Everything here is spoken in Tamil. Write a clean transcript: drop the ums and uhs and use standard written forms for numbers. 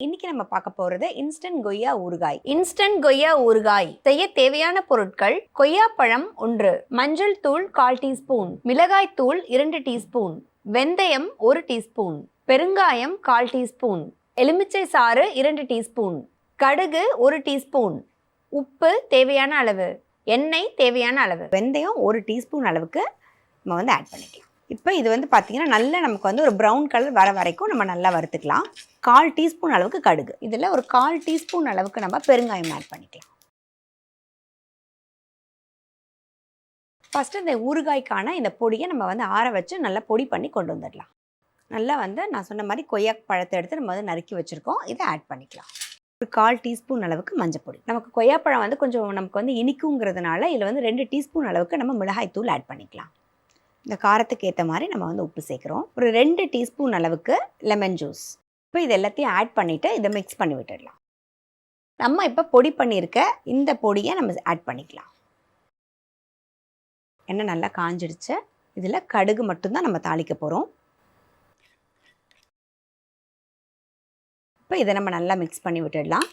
இன்னைக்கு நம்ம பார்க்க போறது இன்ஸ்டன்ட் கொய்யா ஊறுகாய். இன்ஸ்டன்ட் கொய்யா ஊறுகாய் செய்ய தேவையான பொருட்கள்: கொய்யாப்பழம் 1, மஞ்சள் தூள் 1/4 டீஸ்பூன், மிளகாய் தூள் 2 டீஸ்பூன், வெந்தயம் 1 டீஸ்பூன், பெருங்காயம் 1/4 டீஸ்பூன், எலுமிச்சை சாறு 2 டீஸ்பூன், கடுகு 1 டீஸ்பூன், உப்பு தேவையான அளவு, எண்ணெய் தேவையான அளவு, வெந்தயம் 1 டீஸ்பூன் அளவுக்கு நம்ம ஆட் பண்ணிக்கலாம். இப்போ இது பார்த்தீங்கன்னா நல்லா நமக்கு ஒரு ப்ரௌன் கலர் வர வரைக்கும் நம்ம நல்லா வறுத்துக்கலாம். 1/4 டீஸ்பூன் அளவுக்கு கடுகு, இதில் ஒரு 1/4 டீஸ்பூன் அளவுக்கு நம்ம பெருங்காயம் ஆட் பண்ணிக்கலாம். ஃபஸ்ட்டு இந்த ஊறுகாய்க்கான இந்த பொடியை நம்ம ஆற வச்சு நல்லா பொடி பண்ணி கொண்டு வந்துடலாம். நல்லா நான் சொன்ன மாதிரி கொய்யா பழத்தை எடுத்து நம்ம நறுக்கி வச்சுருக்கோம், இதை ஆட் பண்ணிக்கலாம். ஒரு 1/4 டீஸ்பூன் அளவுக்கு மஞ்சள் பொடி. நமக்கு கொய்யாப்பழம் கொஞ்சம் நமக்கு இனிக்குங்கிறதுனால இதில் 2 டீஸ்பூன் அளவுக்கு நம்ம மிளகாய் தூள் ஆட் பண்ணிக்கலாம். இந்த காரத்துக்கு ஏற்ற மாதிரி நம்ம உப்பு சேர்க்குறோம். ஒரு 2 டீஸ்பூன் அளவுக்கு லெமன் ஜூஸ். இப்போ இது எல்லாத்தையும் ஆட் பண்ணிவிட்டு இதை மிக்ஸ் பண்ணி விட்டுடலாம். நம்ம இப்போ பொடி பண்ணியிருக்க இந்த பொடியை நம்ம ஆட் பண்ணிக்கலாம். எண்ணெய் நல்லா காஞ்சிடுச்சு. இதில் கடுகு மட்டும்தான் நம்ம தாளிக்க போகிறோம். இப்போ இதை நம்ம நல்லா மிக்ஸ் பண்ணி விட்டுடலாம்.